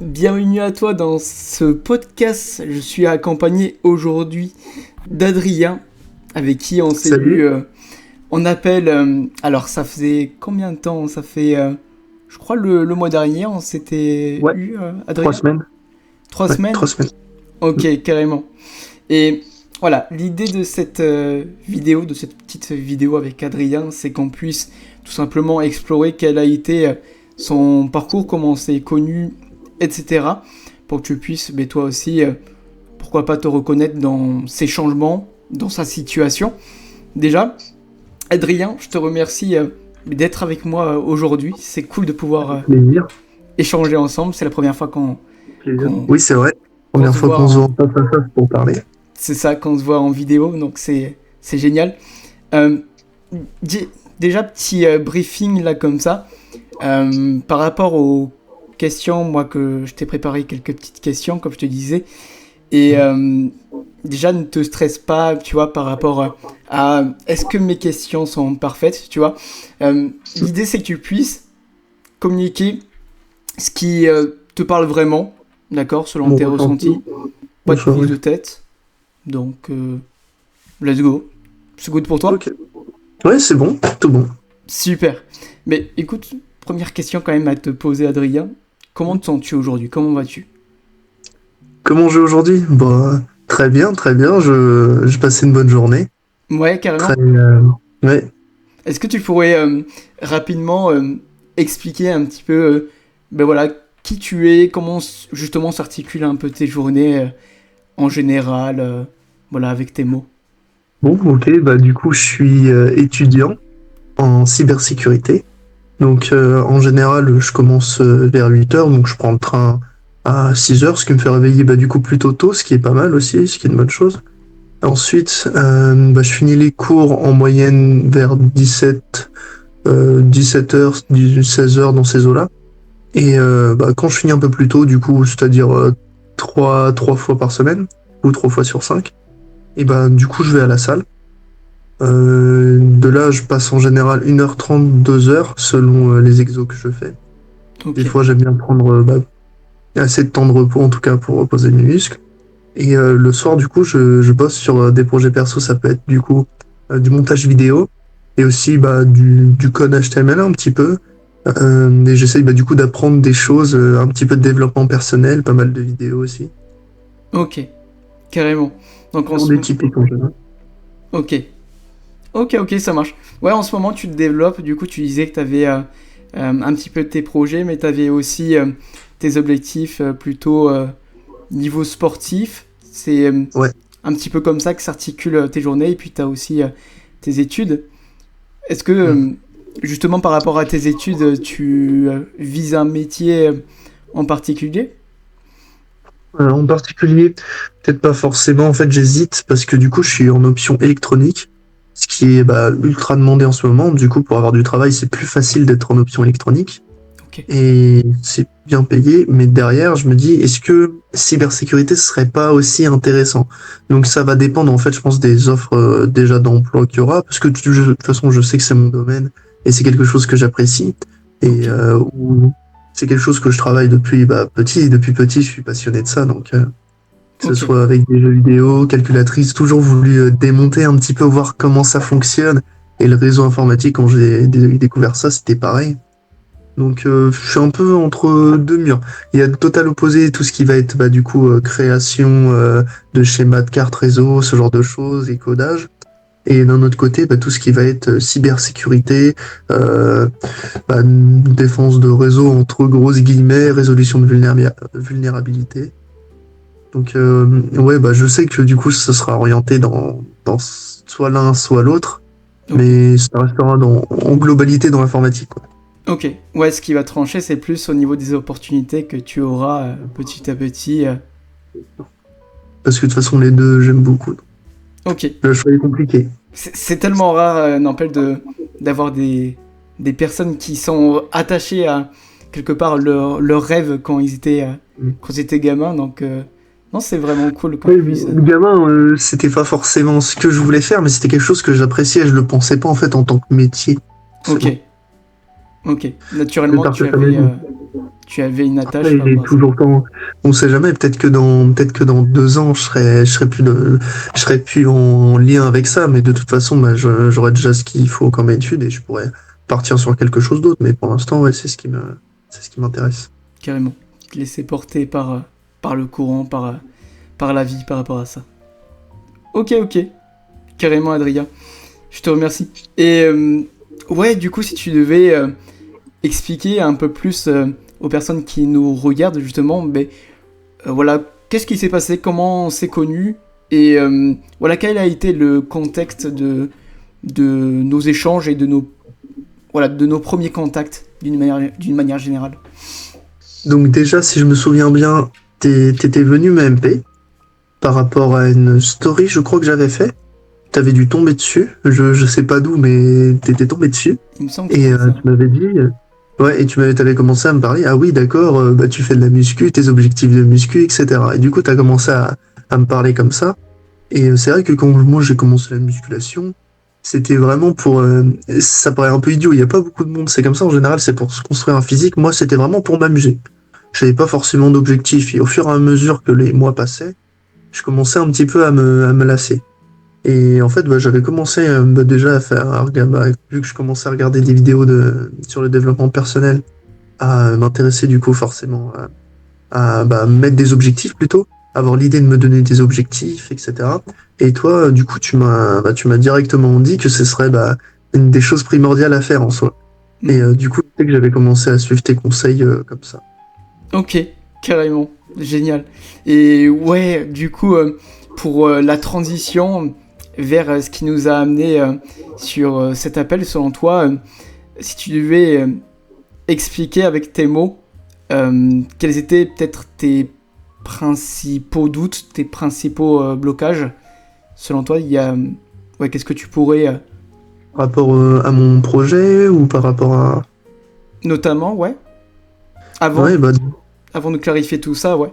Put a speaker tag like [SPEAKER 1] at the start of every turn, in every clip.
[SPEAKER 1] Bienvenue à toi dans ce podcast. Je suis accompagné aujourd'hui d'Adrien, avec qui on s'est
[SPEAKER 2] Salut.
[SPEAKER 1] vu en appel. Alors, ça faisait combien de temps? Ça fait, je crois, le mois dernier, on s'était
[SPEAKER 2] Ouais,
[SPEAKER 1] eu,
[SPEAKER 2] trois
[SPEAKER 1] Adrien?
[SPEAKER 2] semaines.
[SPEAKER 1] Trois
[SPEAKER 2] Ouais,
[SPEAKER 1] semaines?
[SPEAKER 2] 3 semaines. Mm.
[SPEAKER 1] Ok, carrément. Et voilà, l'idée de cette vidéo, de cette petite vidéo avec Adrien, c'est qu'on puisse tout simplement explorer quel a été son parcours, comment on s'est connu, etc. Pour que tu puisses, mais toi aussi, pourquoi pas te reconnaître dans ses changements, dans sa situation. Déjà, Adrien, je te remercie d'être avec moi aujourd'hui. C'est cool de pouvoir
[SPEAKER 2] Plaisir.
[SPEAKER 1] échanger ensemble. C'est la première fois qu'on
[SPEAKER 2] Plaisir.
[SPEAKER 1] qu'on
[SPEAKER 2] Oui, c'est vrai.
[SPEAKER 1] qu'on
[SPEAKER 2] Première
[SPEAKER 1] se
[SPEAKER 2] fois
[SPEAKER 1] voit
[SPEAKER 2] qu'on se voit
[SPEAKER 1] en,
[SPEAKER 2] en face à face pour parler.
[SPEAKER 1] c'est ça, qu'on se voit en vidéo, donc c'est génial. Euh, Déjà, petit briefing là comme ça. Par rapport aux questions, moi que je t'ai préparé quelques petites questions, comme je te disais. Et déjà, ne te stresse pas, tu vois, par rapport à est-ce que mes questions sont parfaites, tu vois. L'idée, c'est que tu puisses communiquer ce qui te parle vraiment, d'accord, selon
[SPEAKER 2] Mon
[SPEAKER 1] tes
[SPEAKER 2] ressenti.
[SPEAKER 1] ressentis. Pas de
[SPEAKER 2] Bonsoir,
[SPEAKER 1] prise
[SPEAKER 2] oui.
[SPEAKER 1] de tête. Donc, let's go. C'est good pour toi?
[SPEAKER 2] Ok. Ouais, c'est bon. Tout bon.
[SPEAKER 1] Super. Mais écoute, première question quand même à te poser, Adrien. Comment te sens-tu aujourd'hui? Comment vas-tu?
[SPEAKER 2] Comment je vais aujourd'hui? Bah, très bien, très bien. J'ai passé une bonne journée.
[SPEAKER 1] Ouais,
[SPEAKER 2] Très.
[SPEAKER 1] carrément.
[SPEAKER 2] Ouais.
[SPEAKER 1] Est-ce que tu pourrais rapidement expliquer un petit peu, ben voilà, qui tu es, comment justement s'articulent un peu tes journées en général, voilà, avec tes mots.
[SPEAKER 2] Bon, ok. Bah, du coup, je suis étudiant en cybersécurité. Donc, en général, je commence vers 8 heures. Donc, je prends le train à 6 heures, ce qui me fait réveiller bah, du coup plutôt tôt, ce qui est pas mal aussi, ce qui est une bonne chose. Ensuite, bah, je finis les cours en moyenne vers 17h, 16h dans ces eaux-là. Et bah, quand je finis un peu plus tôt, du coup, c'est-à-dire trois fois par semaine, ou 3 fois sur 5, et bah, du coup, je vais à la salle. De là, je passe en général 1h30, 2 heures, selon les exos que je fais.
[SPEAKER 1] Ok,
[SPEAKER 2] Des fois, j'aime bien prendre bah, assez de temps de repos, en tout cas, pour reposer mes muscles. Et le soir, du coup, je bosse sur des projets perso. Ça peut être du coup du montage vidéo et aussi bah, du code HTML un petit peu. Et j'essaye bah, du coup d'apprendre des choses, un petit peu de développement personnel, pas mal de vidéos aussi.
[SPEAKER 1] ok, carrément. Donc en
[SPEAKER 2] Toujours
[SPEAKER 1] ce
[SPEAKER 2] des
[SPEAKER 1] moment,
[SPEAKER 2] typiques en général.
[SPEAKER 1] ok, ok, ça marche. Ouais, en ce moment tu te développes, du coup tu disais que tu avais un petit peu tes projets, mais tu avais aussi tes objectifs plutôt niveau sportif. C'est
[SPEAKER 2] Ouais.
[SPEAKER 1] un petit peu comme ça que s'articulent tes journées, et puis tu as aussi tes études. Est-ce que,
[SPEAKER 2] Mm.
[SPEAKER 1] justement, par rapport à tes études, tu vises un métier en particulier?
[SPEAKER 2] En particulier, peut-être pas forcément. En fait, j'hésite parce que du coup, je suis en option électronique, ce qui est bah, ultra demandé en ce moment. Du coup, pour avoir du travail, c'est plus facile d'être en option électronique.
[SPEAKER 1] Ok.
[SPEAKER 2] Et c'est bien payé, mais derrière, je me dis, est-ce que cybersécurité serait pas aussi intéressant? Donc ça va dépendre, en fait, je pense, des offres déjà d'emploi qu'il y aura, parce que de toute façon, je sais que c'est mon domaine et c'est quelque chose que j'apprécie et
[SPEAKER 1] Ok.
[SPEAKER 2] c'est quelque chose que je travaille depuis bah, petit. Et depuis petit, je suis passionné de ça, donc que ce
[SPEAKER 1] Ok.
[SPEAKER 2] soit avec des jeux vidéo, calculatrice, toujours voulu démonter un petit peu, voir comment ça fonctionne. Et le réseau informatique, quand j'ai découvert ça, c'était pareil. Donc je suis un peu entre deux murs. Il y a le total opposé, tout ce qui va être bah, du coup création de schémas de cartes réseau, ce genre de choses, et codage. Et d'un autre côté, bah, tout ce qui va être cybersécurité, euh, bah, défense de réseau entre grosses guillemets, résolution de vulnérabilité. Donc ouais, bah, je sais que du coup ça sera orienté dans soit l'un, soit l'autre,
[SPEAKER 1] Ok.
[SPEAKER 2] mais ça restera en globalité dans l'informatique, quoi.
[SPEAKER 1] Ok. Ouais, ce qui va trancher, c'est plus au niveau des opportunités que tu auras petit à petit.
[SPEAKER 2] Parce que de toute façon les deux j'aime beaucoup.
[SPEAKER 1] Ok.
[SPEAKER 2] Le choix est compliqué.
[SPEAKER 1] C'est tellement rare, n'empêche, d'avoir des personnes qui sont attachées à, quelque part, leur rêve quand ils étaient gamins. Donc, non, c'est vraiment cool que
[SPEAKER 2] Ouais,
[SPEAKER 1] tu puisses.
[SPEAKER 2] le gamin, c'était pas forcément ce que je voulais faire, mais c'était quelque chose que j'appréciais. Je le pensais pas en fait en tant que métier.
[SPEAKER 1] Ok.
[SPEAKER 2] Forcément.
[SPEAKER 1] Ok.
[SPEAKER 2] Je vais
[SPEAKER 1] Naturellement,
[SPEAKER 2] partir comme une.
[SPEAKER 1] tu avais une attache
[SPEAKER 2] Après,
[SPEAKER 1] par
[SPEAKER 2] il
[SPEAKER 1] rapport
[SPEAKER 2] est
[SPEAKER 1] à ça.
[SPEAKER 2] toujours temps. On sait jamais. Peut-être que dans 2 ans, je serai plus en lien avec ça. Mais de toute façon, bah, j'aurai déjà ce qu'il faut comme étude et je pourrais partir sur quelque chose d'autre. Mais pour l'instant, ouais, c'est ce qui m'intéresse.
[SPEAKER 1] Carrément. Te laisser porter par le courant, par la vie par rapport à ça. Ok, ok. Carrément, Adrien. Je te remercie. Et ouais, du coup, si tu devais expliquer un peu plus aux personnes qui nous regardent, justement, mais voilà, qu'est-ce qui s'est passé, comment on s'est connus, et voilà, quel a été le contexte de nos échanges et de nos premiers contacts d'une manière générale.
[SPEAKER 2] Donc déjà, si je me souviens bien, t'étais venu m'MP par rapport à une story, je crois que j'avais fait. T'avais dû tomber dessus. Je sais pas d'où, mais t'étais tombé dessus.
[SPEAKER 1] Il me semble que
[SPEAKER 2] Et
[SPEAKER 1] c'était ça.
[SPEAKER 2] tu m'avais dit, ouais, et t'avais commencé à me parler. Ah oui, d'accord, bah tu fais de la muscu, tes objectifs de muscu, etc. Et du coup, t'as commencé à me parler comme ça. Et c'est vrai que quand moi j'ai commencé la musculation, c'était vraiment pour. Ça paraît un peu idiot, il n'y a pas beaucoup de monde, c'est comme ça en général, c'est pour se construire un physique. Moi, c'était vraiment pour m'amuser. J'avais pas forcément d'objectif. Et au fur et à mesure que les mois passaient, je commençais un petit peu à me lasser. Et en fait, bah, j'avais commencé bah, déjà vu que je commençais à regarder des vidéos sur le développement personnel, à m'intéresser du coup forcément bah, mettre des objectifs plutôt, avoir l'idée de me donner des objectifs, etc. Et toi, du coup, tu m'as directement dit que ce serait bah, une des choses primordiales à faire en soi. Et du coup, c'est que j'avais commencé à suivre tes conseils comme ça.
[SPEAKER 1] Ok, carrément, génial. Et ouais, du coup, pour la transition vers ce qui nous a amené sur cet appel, selon toi, si tu devais expliquer avec tes mots quels étaient peut-être tes principaux doutes, tes principaux blocages, selon toi, il y a... Ouais, qu'est-ce que tu pourrais...
[SPEAKER 2] Par rapport à mon projet ou par rapport à...
[SPEAKER 1] notamment, ouais, avant,
[SPEAKER 2] Ouais, bah,
[SPEAKER 1] avant de clarifier tout ça, ouais.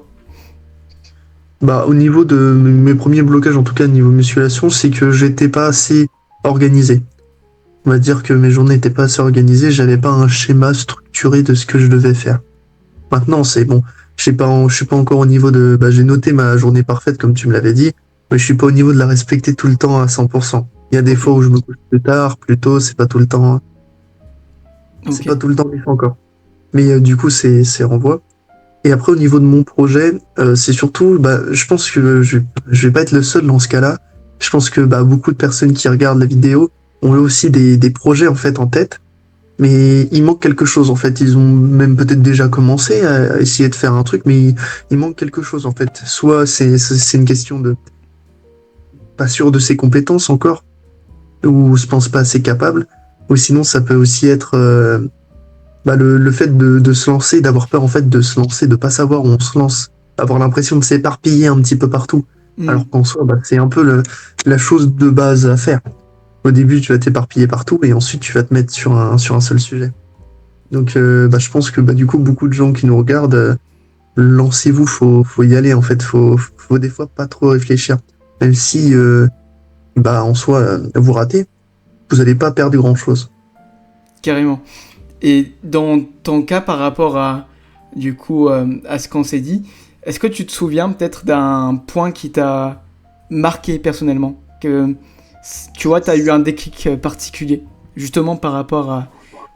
[SPEAKER 2] au niveau de mes premiers blocages, en tout cas niveau musculation, c'est que j'étais pas assez organisé. On va dire que mes journées n'étaient pas assez organisées, j'avais pas un schéma structuré de ce que je devais faire. Maintenant, c'est bon. Je suis pas encore au niveau de. Bah, j'ai noté ma journée parfaite, comme tu me l'avais dit, mais je suis pas au niveau de la respecter tout le temps à 100%. Il y a des fois où je me couche plus tard, plus tôt, c'est pas tout le temps. C'est
[SPEAKER 1] Ok.
[SPEAKER 2] pas tout le temps fait encore. Mais du coup, c'est renvoi. Et après, au niveau de mon projet, c'est surtout, bah, je pense que je vais pas être le seul dans ce cas-là. Je pense que bah, beaucoup de personnes qui regardent la vidéo ont aussi des projets en fait en tête, mais il manque quelque chose en fait. Ils ont même peut-être déjà commencé à essayer de faire un truc, mais il manque quelque chose en fait. Soit c'est une question de pas sûr de ses compétences encore, ou se pense pas assez capable, ou sinon ça peut aussi être bah, le fait de se lancer, d'avoir peur en fait de se lancer, de pas savoir où on se lance, avoir l'impression de s'éparpiller un petit peu partout,
[SPEAKER 1] Hmm.
[SPEAKER 2] alors qu'en soi bah, c'est un peu la chose de base à faire. Au début tu vas t'éparpiller partout et ensuite tu vas te mettre sur un seul sujet. Donc bah, je pense que bah, du coup beaucoup de gens qui nous regardent, lancez-vous, faut y aller en fait, faut des fois pas trop réfléchir. Même si bah, en soi vous ratez, vous allez pas perdre grand chose.
[SPEAKER 1] Carrément. Et dans ton cas, par rapport à, du coup, à ce qu'on s'est dit, est-ce que tu te souviens peut-être d'un point qui t'a marqué personnellement que, tu vois, tu as eu un déclic particulier, justement par rapport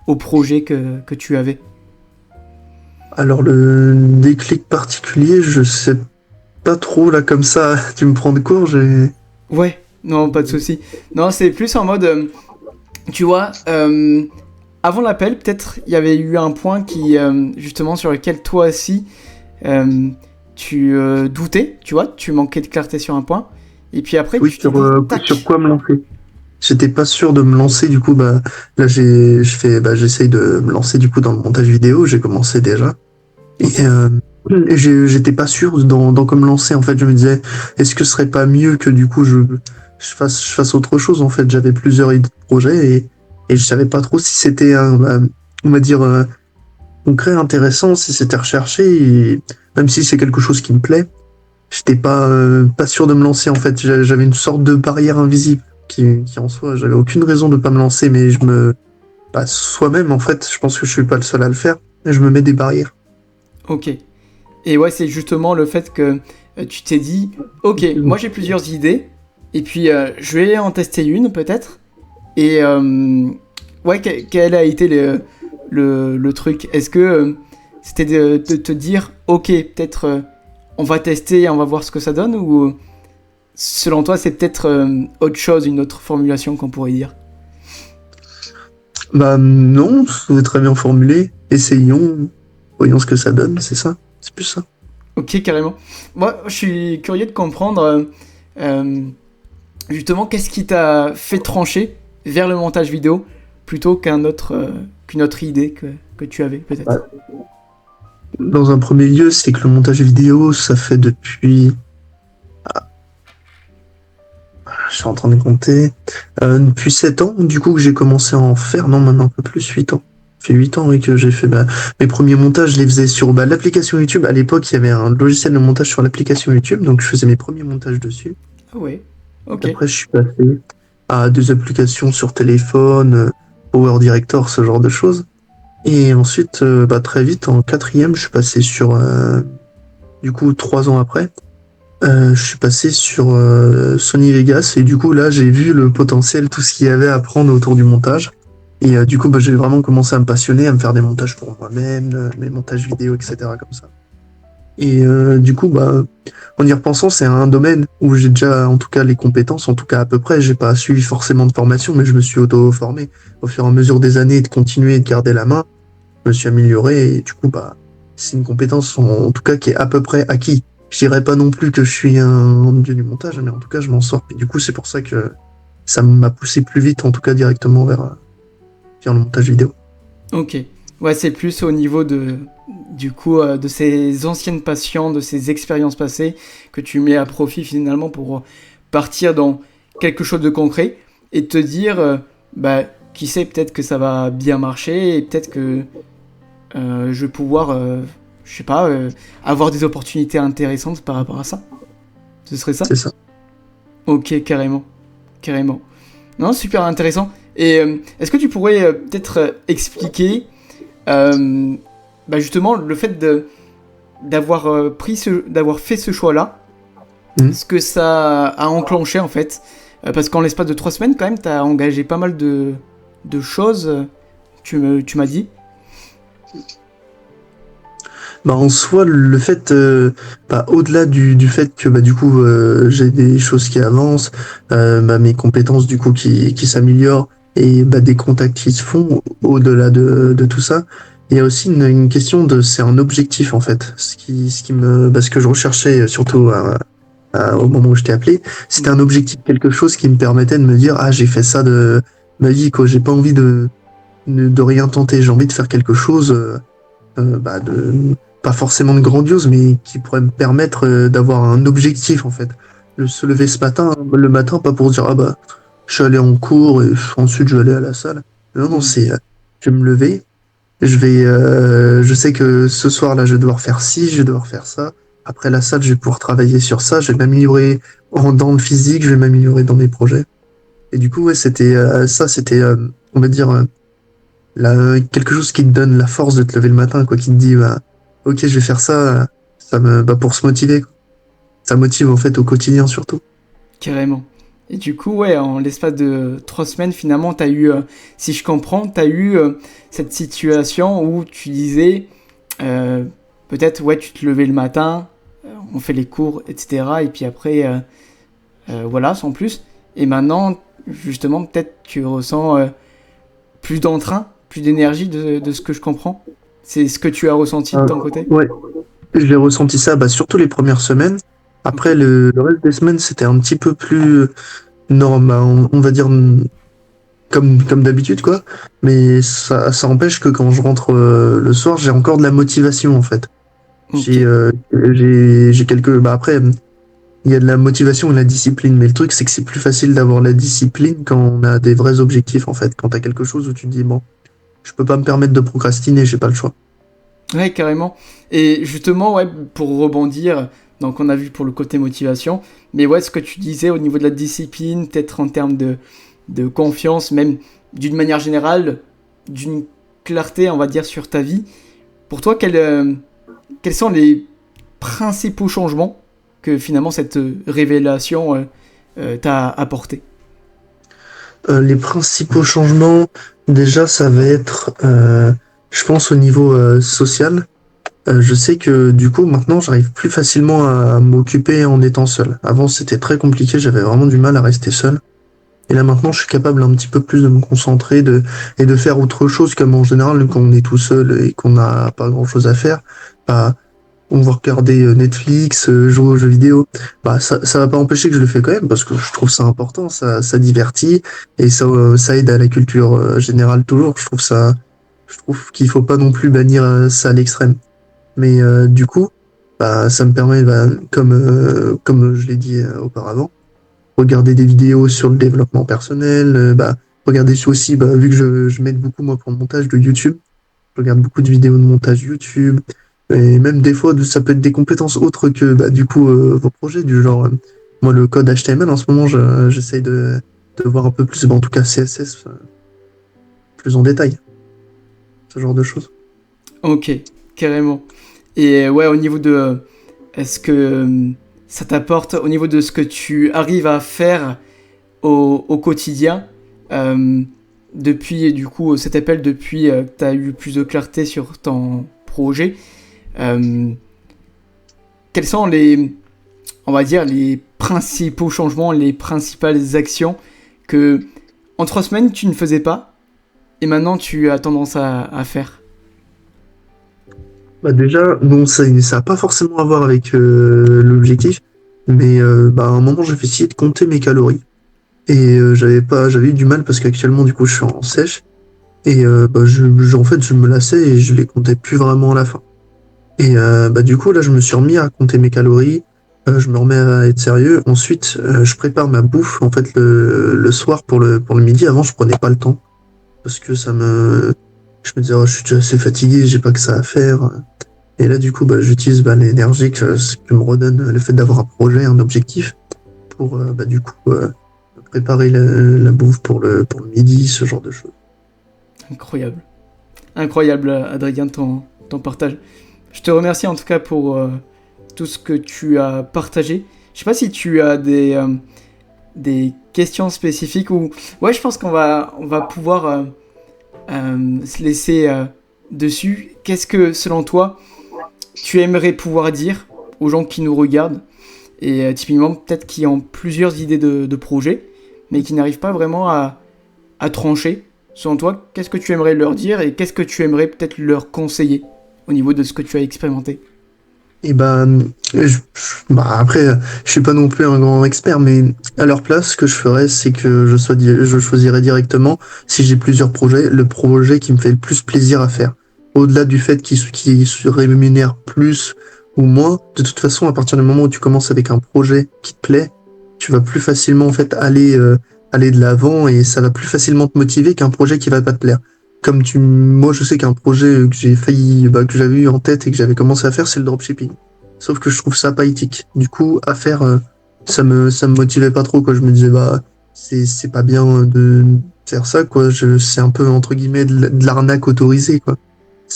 [SPEAKER 1] au projet que tu avais.
[SPEAKER 2] Alors le déclic particulier, je sais pas trop là comme ça, tu me prends de court, j'ai...
[SPEAKER 1] Ouais, non, pas de souci. Non, c'est plus en mode, tu vois, avant l'appel, peut-être il y avait eu un point qui, justement, sur lequel toi aussi, tu doutais, tu vois, tu manquais de clarté sur un point. Et puis après,
[SPEAKER 2] Oui,
[SPEAKER 1] tu t'es dit,
[SPEAKER 2] sur
[SPEAKER 1] tac.
[SPEAKER 2] quoi me lancer? J'étais pas sûr de me lancer, du coup, bah, là, j'essaye de me lancer, du coup, dans le montage vidéo, j'ai commencé déjà. Et,
[SPEAKER 1] Ok.
[SPEAKER 2] j'étais pas sûr dans quoi me lancer, en fait, je me disais, est-ce que ce serait pas mieux que, du coup, je fasse autre chose, en fait, j'avais plusieurs idées de projets et je savais pas trop si c'était on va dire, concret, intéressant, si c'était recherché, et même si c'est quelque chose qui me plaît, j'étais pas sûr de me lancer en fait. J'avais une sorte de barrière invisible qui en soi, j'avais aucune raison de pas me lancer, mais soi-même en fait, je pense que je suis pas le seul à le faire. Je me mets des barrières.
[SPEAKER 1] Ok. Et ouais, c'est justement le fait que tu t'es dit, ok, moi j'ai plusieurs idées, et puis je vais en tester une peut-être. Et ouais, quel a été le truc? Est-ce que c'était de te dire, ok, peut-être on va tester et on va voir ce que ça donne, ou selon toi c'est peut-être autre chose, une autre formulation qu'on pourrait dire?
[SPEAKER 2] Bah non, c'est très bien formulé. Essayons, voyons ce que ça donne, c'est ça. C'est plus ça.
[SPEAKER 1] Ok, carrément. Moi, je suis curieux de comprendre euh, justement qu'est-ce qui t'a fait trancher vers le montage vidéo plutôt qu'une autre idée que tu avais peut-être.
[SPEAKER 2] Ouais. Dans un premier lieu, c'est que le montage vidéo, ça fait depuis... Je suis en train de compter. Depuis 7 ans, du coup, que j'ai commencé à en faire. Non, maintenant un peu plus, 8 ans. Ça fait 8 ans, oui, que j'ai fait mes premiers montages. Je les faisais sur l'application YouTube. À l'époque, il y avait un logiciel de montage sur l'application YouTube, donc je faisais mes premiers montages dessus.
[SPEAKER 1] Ah ouais, ok.
[SPEAKER 2] Après, je suis passé à des applications sur téléphone, Power Director, ce genre de choses. Et ensuite, très vite, en quatrième, je suis passé sur, du coup, 3 ans après, je suis passé sur Sony Vegas. Et du coup, là, j'ai vu le potentiel, tout ce qu'il y avait à prendre autour du montage. Et du coup, j'ai vraiment commencé à me passionner, à me faire des montages pour moi-même, mes montages vidéo, etc. comme ça. Et du coup, en y repensant, c'est un domaine où j'ai déjà, en tout cas, les compétences, en tout cas à peu près. J'ai pas suivi forcément de formation, mais je me suis auto-formé au fur et à mesure des années, de continuer et de garder la main. Je me suis amélioré et du coup, c'est une compétence en tout cas qui est à peu près acquis. Je dirais pas non plus que je suis un dieu du montage, mais en tout cas, je m'en sors. Et du coup, c'est pour ça que ça m'a poussé plus vite, en tout cas directement vers le montage vidéo.
[SPEAKER 1] Ok. Ouais, c'est plus au niveau du coup, de ces anciennes passions, de ces expériences passées que tu mets à profit finalement pour partir dans quelque chose de concret et te dire, qui sait, peut-être que ça va bien marcher et peut-être que je vais pouvoir, je sais pas, avoir des opportunités intéressantes par rapport à ça. Ce serait ça?
[SPEAKER 2] C'est ça.
[SPEAKER 1] Ok, carrément. Carrément. Non, super intéressant. Et est-ce que tu pourrais peut-être expliquer euh, justement le fait d'avoir d'avoir fait ce choix-là,
[SPEAKER 2] Mhm.
[SPEAKER 1] ce que ça a enclenché en fait? Parce qu'en l'espace de 3 semaines, quand même, tu as engagé pas mal de choses, tu m'as dit.
[SPEAKER 2] En soi, le fait, au-delà du fait que du coup j'ai des choses qui avancent, mes compétences du coup qui s'améliorent et des contacts qui se font au-delà de tout ça, il y a aussi une question c'est un objectif en fait. Ce que je recherchais surtout au moment où je t'ai appelé, c'était un objectif, quelque chose qui me permettait de me dire ah j'ai fait ça de ma vie quoi, j'ai pas envie de rien tenter, j'ai envie de faire quelque chose. De pas forcément de grandiose, mais qui pourrait me permettre d'avoir un objectif en fait. Se lever le matin, pas pour dire ah je suis allé en cours et ensuite je vais aller à la salle. Non, non,
[SPEAKER 1] Mm.
[SPEAKER 2] c'est je vais me lever, je sais que ce soir-là je vais devoir faire ci, je vais devoir faire ça. Après la salle, je vais pouvoir travailler sur ça, je vais m'améliorer dans le physique, je vais m'améliorer dans mes projets. Et du coup, ouais, c'était, on va dire, quelque chose qui te donne la force de te lever le matin, quoi, qui te dit, ok, je vais faire ça, pour se motiver, quoi. Ça motive en fait au quotidien surtout.
[SPEAKER 1] Carrément. Et du coup, ouais, en l'espace de 3 semaines, finalement, t'as eu, si je comprends, t'as eu cette situation où tu disais, euh, peut-être, ouais, tu te levais le matin, on fait les cours, etc. Et puis après, voilà, sans plus. Et maintenant, justement, peut-être tu ressens plus d'entrain, plus d'énergie de ce que je comprends. C'est ce que tu as ressenti de ton côté?
[SPEAKER 2] Ouais, j'ai ressenti ça surtout les premières semaines.
[SPEAKER 1] Ok.
[SPEAKER 2] Après, le reste des semaines, c'était un petit peu plus normal, on va dire comme d'habitude, quoi. Mais ça empêche que quand je rentre le soir, j'ai encore de la motivation, en fait.
[SPEAKER 1] Ok.
[SPEAKER 2] J'ai quelques. Après, il y a de la motivation et de la discipline. Mais le truc, c'est que c'est plus facile d'avoir la discipline quand on a des vrais objectifs, en fait. Quand t'as quelque chose où tu te dis, bon, je peux pas me permettre de procrastiner, j'ai pas le choix.
[SPEAKER 1] Ouais, carrément. Et justement, ouais, pour rebondir, donc on a vu pour le côté motivation, mais ouais, ce que tu disais au niveau de la discipline, peut-être en termes de confiance, même d'une manière générale, d'une clarté, on va dire, sur ta vie. Pour toi, quels sont les principaux changements que finalement cette révélation t'a apporté?
[SPEAKER 2] Les principaux changements, déjà, ça va être, je pense, au niveau social. Je sais que du coup, maintenant, j'arrive plus facilement à m'occuper en étant seul. Avant, c'était très compliqué, j'avais vraiment du mal à rester seul. Et là, maintenant, je suis capable un petit peu plus de me concentrer et de faire autre chose, comme en général, quand on est tout seul et qu'on n'a pas grand-chose à faire, bah, on va regarder Netflix, jouer aux jeux vidéo. Bah, ça va pas empêcher que je le fais quand même, parce que je trouve ça important, ça divertit, et ça aide à la culture générale toujours. Je trouve qu'il faut pas non plus bannir ça à l'extrême. Mais du coup, bah, ça me permet, bah, comme je l'ai dit auparavant, regarder des vidéos sur le développement personnel, bah, regarder aussi, bah, vu que je m'aide beaucoup moi pour le montage de YouTube, je regarde beaucoup de vidéos de montage YouTube, et même des fois, ça peut être des compétences autres que bah, du coup vos projets, du genre, moi le code HTML en ce moment, j'essaye de voir un peu plus, bah, en tout cas CSS, plus en détail, ce genre de choses.
[SPEAKER 1] Ok, carrément. Et ouais, au niveau de... Est-ce que ça t'apporte, au niveau de ce que tu arrives à faire au quotidien, depuis, du coup, cet appel, depuis que tu as eu plus de clarté sur ton projet, euh, quels sont les, on va dire, les principaux changements, les principales actions que, en 3 semaines, tu ne faisais pas, et maintenant tu as tendance à faire?
[SPEAKER 2] Bah déjà, bon, ça a pas forcément à voir avec l'objectif, mais bah, à un moment, j'ai essayé de compter mes calories. Et j'avais eu du mal parce qu'actuellement, du coup, je suis en sèche. Et bah, en fait, je me lassais et je les comptais plus vraiment à la fin. Et bah, du coup, là, je me suis remis à compter mes calories. Je me remets à être sérieux. Ensuite, je prépare ma bouffe, en fait, le soir pour le midi. Avant, je prenais pas le temps parce que je me disais, oh, je suis déjà assez fatigué, j'ai pas que ça à faire. Et là, du coup, bah, j'utilise bah, l'énergie que me redonne le fait d'avoir un projet, un objectif, pour bah, du coup préparer la bouffe pour le midi, ce genre de choses.
[SPEAKER 1] Incroyable. Incroyable, Adrien, ton partage. Je te remercie en tout cas pour tout ce que tu as partagé. Je sais pas si tu as des questions spécifiques ou... Ouais, je pense on va pouvoir se laisser dessus. Qu'est-ce que, selon toi, tu aimerais pouvoir dire aux gens qui nous regardent et typiquement peut-être qui ont plusieurs idées de projets, mais qui n'arrivent pas vraiment à trancher? Selon toi, qu'est-ce que tu aimerais leur dire et qu'est-ce que tu aimerais peut-être leur conseiller au niveau de ce que tu as expérimenté?
[SPEAKER 2] Et ben, bah après, je suis pas non plus un grand expert, mais à leur place, ce que je ferais, c'est que je choisirais directement, si j'ai plusieurs projets, le projet qui me fait le plus plaisir à faire. Au-delà du fait qu'il se rémunère plus ou moins, de toute façon, à partir du moment où tu commences avec un projet qui te plaît, tu vas plus facilement en fait aller de l'avant et ça va plus facilement te motiver qu'un projet qui va pas te plaire. Moi, je sais qu'un projet que j'ai failli, bah, que j'avais eu en tête et que j'avais commencé à faire, c'est le dropshipping. Sauf que je trouve ça pas éthique. Du coup, à faire, ça me motivait pas trop, quoi. Je me disais, bah, c'est pas bien de faire ça, quoi. C'est un peu, entre guillemets, de l'arnaque autorisée, quoi.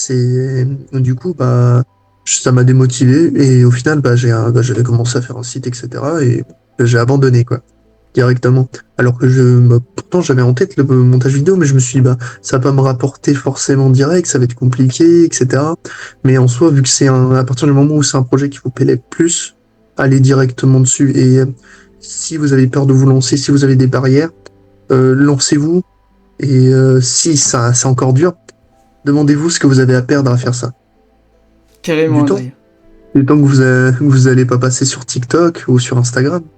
[SPEAKER 2] Du coup, bah, ça m'a démotivé et au final, bah, j'avais commencé à faire un site, etc. Et j'ai abandonné, quoi, directement. Alors que bah, pourtant j'avais en tête le montage vidéo, mais je me suis dit, bah, ça va pas me rapporter forcément direct, ça va être compliqué, etc. Mais en soi, vu que à partir du moment où c'est un projet qui vous plaît plus, allez directement dessus. Et si vous avez peur de vous lancer, si vous avez des barrières, lancez-vous. Et si ça, c'est encore dur, demandez-vous ce que vous avez à perdre à faire ça.
[SPEAKER 1] Carrément,
[SPEAKER 2] Du temps,
[SPEAKER 1] Adrien.
[SPEAKER 2] du temps que vous allez pas passer sur TikTok ou sur Instagram, ou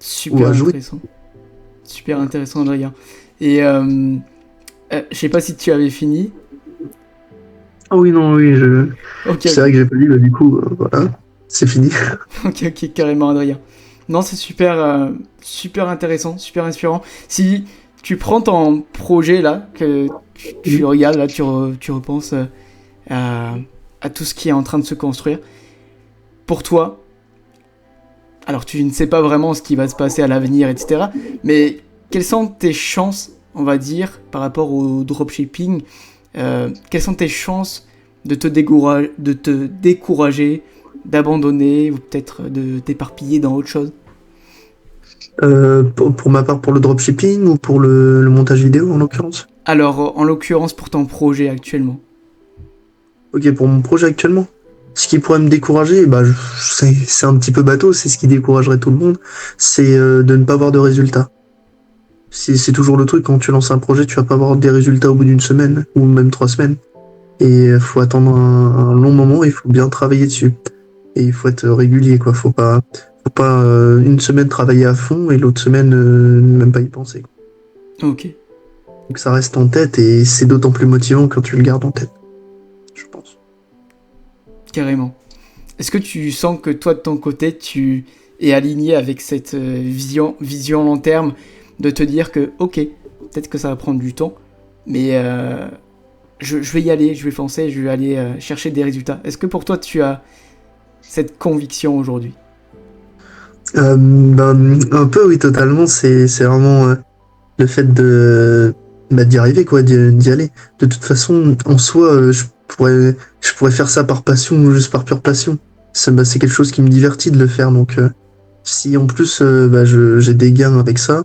[SPEAKER 1] Super
[SPEAKER 2] à jouer.
[SPEAKER 1] intéressant. Super intéressant, Adrien. Et je sais pas si tu avais fini.
[SPEAKER 2] Ah oui, non, oui,
[SPEAKER 1] Ok,
[SPEAKER 2] c'est
[SPEAKER 1] ok.
[SPEAKER 2] vrai que j'ai pas lu, bah, du coup, voilà, c'est fini.
[SPEAKER 1] Ok, ok, carrément, Adrien. Non, c'est super, super intéressant, super inspirant. Si tu prends ton projet là, que tu regardes, là, tu repenses à, à tout ce qui est en train de se construire, pour toi, alors tu ne sais pas vraiment ce qui va se passer à l'avenir, etc. Mais quelles sont tes chances, on va dire, par rapport au dropshipping, quelles sont tes chances de te décourager, d'abandonner ou peut-être de t'éparpiller dans autre chose?
[SPEAKER 2] Pour ma part, pour le dropshipping ou pour le montage vidéo en l'occurrence?
[SPEAKER 1] Alors, en l'occurrence pour ton projet actuellement.
[SPEAKER 2] Ok, pour mon projet actuellement, ce qui pourrait me décourager, c'est un petit peu bateau, c'est ce qui découragerait tout le monde, c'est de ne pas avoir de résultats. C'est toujours le truc, quand tu lances un projet, tu vas pas avoir des résultats au bout d'une semaine, ou même 3 semaines. Et il faut attendre un long moment, il faut bien travailler dessus. Et il faut être régulier, quoi. Faut pas une semaine travailler à fond et l'autre semaine même pas y penser.
[SPEAKER 1] Ok,
[SPEAKER 2] Donc ça reste en tête et c'est d'autant plus motivant quand tu le gardes en tête, je pense.
[SPEAKER 1] carrément. Est-ce que tu sens que toi, de ton côté, tu es aligné avec cette vision long terme de te dire que, ok, peut-être que ça va prendre du temps, mais je vais y aller, je vais foncer, je vais aller chercher des résultats. Est-ce que pour toi, tu as cette conviction aujourd'hui?
[SPEAKER 2] Un peu, oui, totalement. C'est vraiment le fait d'y arriver, quoi, d'y aller. De toute façon, en soi, je pourrais faire ça par passion ou juste par pure passion. C'est quelque chose qui me divertit de le faire. Donc, si en plus, j'ai des gains avec ça,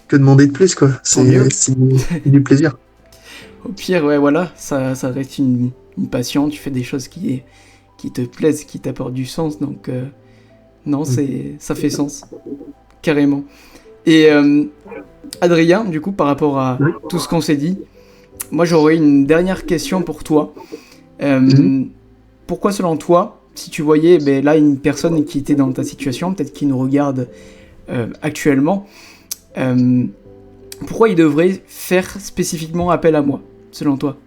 [SPEAKER 2] que demander de plus, quoi.
[SPEAKER 1] Tant mieux.
[SPEAKER 2] C'est du plaisir.
[SPEAKER 1] Au pire, ouais, voilà, ça reste une passion, tu fais des choses qui te plaisent, qui t'apportent du sens, donc non, ça fait sens, carrément. Et Adrien, du coup, par rapport à
[SPEAKER 2] Oui.
[SPEAKER 1] tout ce qu'on s'est dit, moi j'aurais une dernière question pour toi.
[SPEAKER 2] Mhm.
[SPEAKER 1] Pourquoi selon toi, si tu voyais là une personne qui était dans ta situation, peut-être qui nous regarde actuellement, euh, pourquoi il devrait faire spécifiquement appel à moi, selon toi?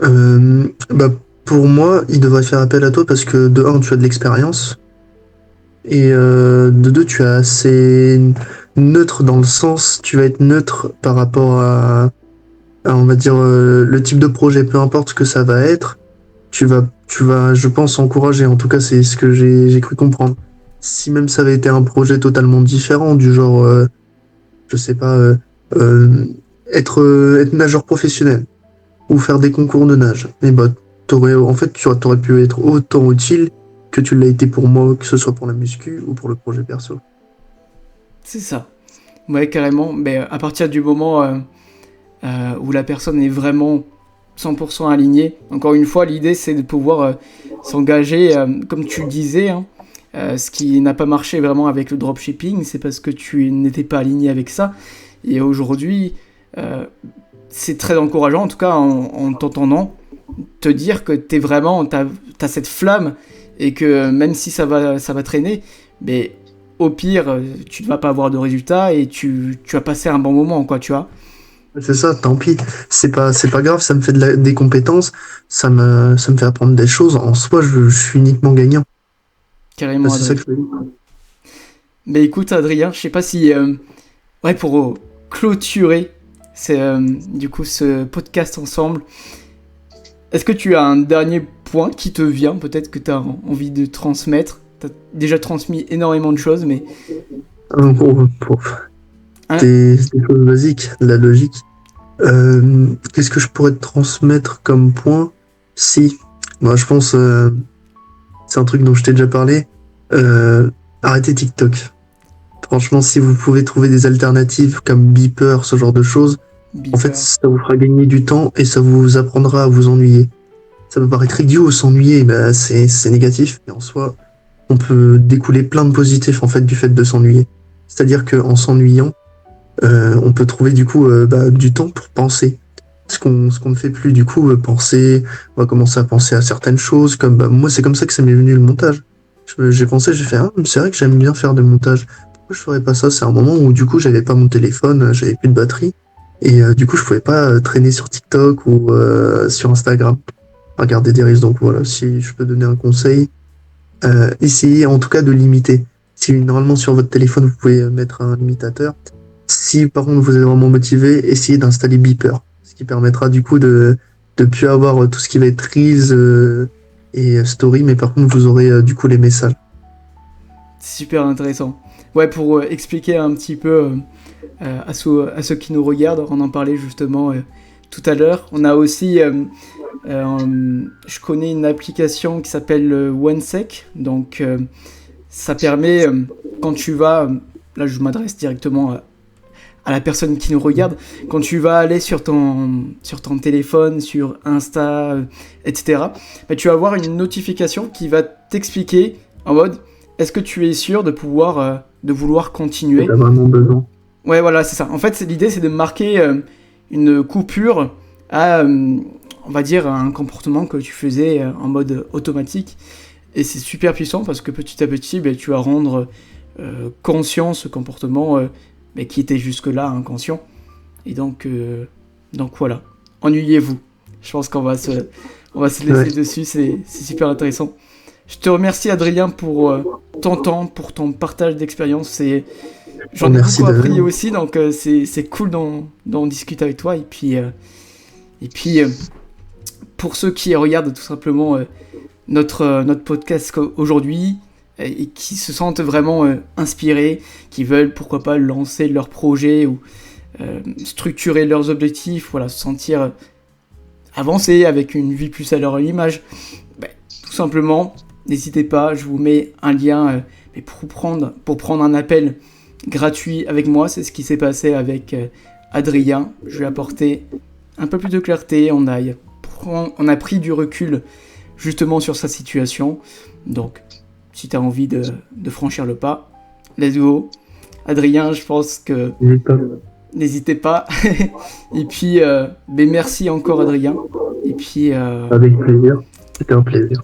[SPEAKER 2] Euh, bah, pour moi, il devrait faire appel à toi parce que de un, tu as de l'expérience. Et de deux, tu es assez neutre dans le sens, tu vas être neutre par rapport on va dire, le type de projet, peu importe ce que ça va être, tu vas, je pense, encourager. En tout cas, c'est ce que j'ai cru comprendre. Si même ça avait été un projet totalement différent, du genre, je sais pas, euh, être nageur professionnel ou faire des concours de nage, et en fait, tu aurais pu être autant utile que tu l'as été pour moi, que ce soit pour la muscu ou pour le projet perso.
[SPEAKER 1] C'est ça. Ouais, carrément. Mais à partir du moment où la personne est vraiment 100% alignée, encore une fois, l'idée c'est de pouvoir s'engager, comme tu le disais, hein, ce qui n'a pas marché vraiment avec le dropshipping, c'est parce que tu n'étais pas aligné avec ça. Et aujourd'hui, euh, c'est très encourageant, en tout cas en t'entendant, te dire que t'as cette flamme et que même si ça va traîner, mais au pire, tu ne vas pas avoir de résultats et tu vas passer un bon moment, quoi, tu vois.
[SPEAKER 2] C'est ça, tant pis. C'est pas grave, ça me fait des compétences, ça me fait apprendre des choses. En soi, je suis uniquement gagnant.
[SPEAKER 1] Carrément,
[SPEAKER 2] C'est ça
[SPEAKER 1] Adrien.
[SPEAKER 2] que je veux dire.
[SPEAKER 1] Mais écoute, Adrien, je sais pas si, ouais, pour clôturer du coup ce podcast ensemble, est-ce que tu as un dernier point qui te vient, peut-être que tu as envie de transmettre? Tu as déjà transmis énormément de choses, mais
[SPEAKER 2] Pour
[SPEAKER 1] hein,
[SPEAKER 2] des choses basiques, la logique. Qu'est-ce que je pourrais te transmettre comme point? Si, moi je pense, c'est un truc dont je t'ai déjà parlé. Euh, Arrêtez TikTok. Franchement, si vous pouvez trouver des alternatives comme Beeper, ce genre de choses, en fait,
[SPEAKER 1] Beeper.
[SPEAKER 2] ça vous fera gagner du temps et ça vous apprendra à vous ennuyer. Ça peut paraître idiot, s'ennuyer, bah, c'est négatif, mais en soi, on peut découler plein de positifs en fait du fait de s'ennuyer. C'est-à-dire qu'en s'ennuyant, on peut trouver du coup du temps pour penser. Ce qu'on ne fait plus du coup, penser, on va commencer à penser à certaines choses, comme moi c'est comme ça que ça m'est venu le montage. J'ai pensé, j'ai fait, ah, c'est vrai que j'aime bien faire des montages. Pourquoi je ferais pas ça? C'est un moment où du coup j'avais pas mon téléphone, j'avais plus de batterie, et du coup je pouvais pas traîner sur TikTok ou sur Instagram, regarder des reels. Donc voilà, si je peux donner un conseil, essayez en tout cas de limiter. Si normalement sur votre téléphone vous pouvez mettre un limitateur, si par contre vous êtes vraiment motivé, essayez d'installer Beeper, ce qui permettra du coup de plus avoir tout ce qui va être Reels et Story, mais par contre vous aurez du coup les messages.
[SPEAKER 1] Super intéressant. Ouais, pour expliquer un petit peu à ceux qui nous regardent, on en parlait justement tout à l'heure. On a aussi, je connais une application qui s'appelle OneSec. Donc, ça permet, quand tu vas, là je m'adresse directement à la personne qui nous regarde, quand tu vas aller sur ton téléphone, sur Insta, etc., bah, tu vas avoir une notification qui va t'expliquer en mode, est-ce que tu es sûr de vouloir continuer ?
[SPEAKER 2] T'as vraiment besoin.
[SPEAKER 1] Ouais, voilà, c'est ça. En fait, l'idée, c'est de marquer une coupure à, on va dire, un comportement que tu faisais en mode automatique. Et c'est super puissant parce que petit à petit, bah, tu vas rendre conscient ce comportement mais qui était jusque-là inconscient. Et donc voilà, ennuyez-vous. Je pense qu'on va se laisser dessus, c'est super intéressant. Je te remercie Adrien pour ton temps, pour ton partage d'expérience. J'en ai beaucoup appris aussi, donc c'est cool d'en discuter avec toi. Et puis pour ceux qui regardent tout simplement notre podcast aujourd'hui, et qui se sentent vraiment inspirés, qui veulent pourquoi pas lancer leur projet ou structurer leurs objectifs, voilà, se sentir avancer avec une vie plus à leur image, tout simplement, n'hésitez pas, je vous mets un lien pour prendre un appel gratuit avec moi. C'est ce qui s'est passé avec Adrien. Je lui ai apporté un peu plus de clarté, on a pris du recul justement sur sa situation, donc si tu as envie de franchir le pas, let's go. Adrien, je pense que n'hésitez pas. Et puis, merci encore Adrien. Et puis,
[SPEAKER 2] avec plaisir, c'était un plaisir.